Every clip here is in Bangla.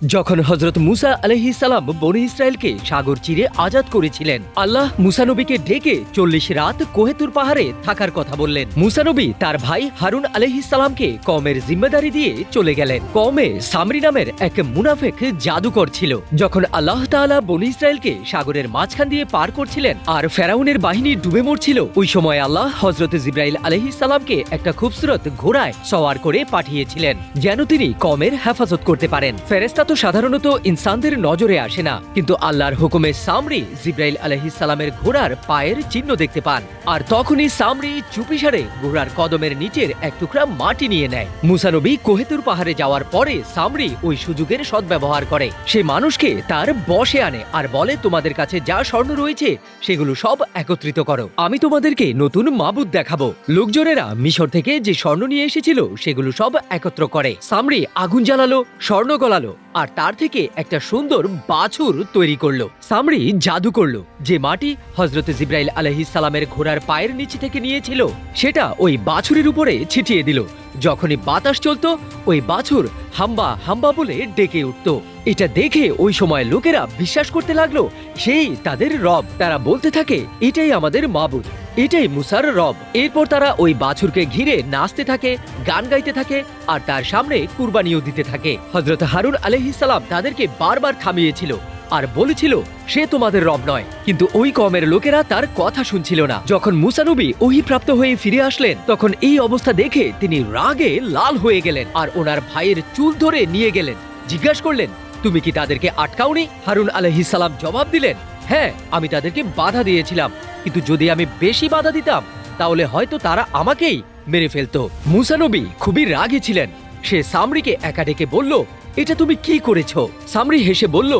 যখন হযরত মুসা আলাইহিস সালাম বনী ইসরায়েলকে সাগর চিরে আজাদ করেছিলেন, আল্লাহ মুসা নবীকে ডেকে ৪০ রাত কোহেতুর পাহাড়ে থাকার কথা বললেন। মুসা নবী তার ভাই হারুন আলাইহিস সালামকে কওমের জিম্মেদারি দিয়ে চলে গেলেন। কওমে সামরি নামের এক মুনাফিক জাদুকর ছিল। যখন আল্লাহ তাআলা বনী ইসরায়েলকে সাগরের মাঝখান দিয়ে পার করছিলেন আর ফেরাউনের বাহিনী ডুবে মরছিল, ওই সময় আল্লাহ হযরত জিবরাইল আলাইহিস সালামকে একটা খুবসুরত ঘোড়ায় সওয়ার করে পাঠিয়েছিলেন, যেন তিনি কওমের হেফাজত করতে পারেন। ফেরেশতা তো সাধারণত ইনসানদের নজরে আসে না, কিন্তু আল্লাহর হুকুমে সামরি জিবরাইল আলাইহিস সালামের ঘোড়ার পায়ের চিহ্ন দেখতে পান, আর তখনই সামরি চুপিসারে ঘোড়ার কদমের নিচের এক টুকরা মাটি নিয়ে নেয়। মুসা নবী কোহেতুর পাহাড়ে যাওয়ার পরে সামরি ওই সুযোগের সদ্ব্যবহার করে। সে মানুষকে তার বশে আনে আর বলে, তোমাদের কাছে যা স্বর্ণ রয়েছে সেগুলো সব একত্রিত করো, আমি তোমাদেরকে নতুন মাবুদ দেখাবো। লোকজনেরা মিশর থেকে যে স্বর্ণ নিয়ে এসেছিল সেগুলো সব একত্র করে। সামরি আগুন জ্বালালো, স্বর্ণ গলালো আর তার থেকে একটা সুন্দর বাছুর তৈরি করলো। সামরি জাদু করলো, যে মাটি হযরত জিবরাইল আলাইহিস সালামের ঘোড়ার পায়ের নিচে থেকে নিয়েছিল সেটা ওই বাছুরের উপরে ছিটিয়ে দিল। যখনই বাতাস চলতো ওই বাছুর হাম্বা হাম্বা বলে ডেকে উঠত। এটা দেখে ওই সময় লোকেরা বিশ্বাস করতে লাগলো সেই তাদের রব। তারা বলতে থাকে, এটাই আমাদের মাবুদ, এটাই মুসার রব। এরপর তারা ওই বাছুরকে ঘিরে নাচতে থাকে, গান গাইতে থাকে আর তার সামনে কুরবানিও দিতে থাকে। হযরত হারুন আলাইহিস সালাম তাদেরকে বারবার থামিয়েছিল আর বলেছিল, সে তোমাদের রব নয়, কিন্তু ওই কওমের লোকেরা তার কথা শুনছিল না। যখন মুসা নবী ওহীপ্রাপ্ত হয়ে ফিরে আসলেন, তখন এই অবস্থা দেখে তিনি রাগে লাল হয়ে গেলেন আর ওনার ভাইয়ের চুল ধরে নিয়ে গেলেন। জিজ্ঞাসা করলেন, তুমি কি তাদেরকে আটকাওনি? হারুন আলাইহিস সালাম জবাব দিলেন, হ্যাঁ, আমি তাদেরকে বাধা দিয়েছিলাম, কিন্তু যদি আমি বেশি বাধা দিতাম তাহলে হয়তো তারা আমাকেই মেরে ফেলতো। মুসা নবী খুবই রাগী ছিলেন। সে সামরিকে একা ডেকে বলল, এটা তুমি কি করেছো? সামরি হেসে বলল,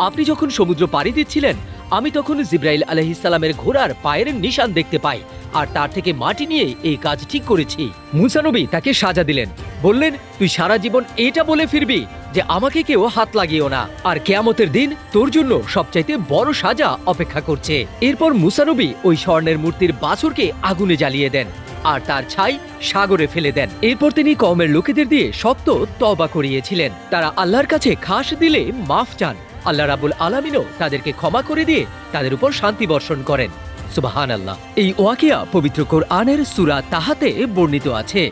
আপনি যখন সমুদ্র পাড়ি দিচ্ছিলেন আমি তখন জিবরাইল আলাইহিস সালামের ঘোড়ার পায়ের নিশান দেখতে পাই আর তার থেকে মাটি নিয়ে এই কাজ ঠিক করেছি। মুসা নবী তাকে সাজা দিলেন, বললেন, তুই সারা জীবন এটা বলে ফিরবি যে আমাকে কেউ হাত লাগিও না, আর কিয়ামতের দিন তোর জন্য সবচাইতে বড় সাজা অপেক্ষা করছে। এরপর মুসা নবী ওই স্বর্ণের মূর্তির বাছুরকে আগুনে জ্বালিয়ে দেন আর তার ছাই সাগরে ফেলে দেন। এরপর তিনি কওমের লোকেদের দিয়ে শক্ত তওবা করিয়েছিলেন। তারা আল্লাহর কাছে খাস দিলে মাফ চান। আল্লাহ রাব্বুল আলামিনও তাদেরকে ক্ষমা করে দিয়ে তাদের উপর শান্তি বর্ষণ করেন। সুবহানাল্লাহ। এই ওয়াকিয়া পবিত্র কোরআনের সূরা তাহাতে বর্ণিত আছে।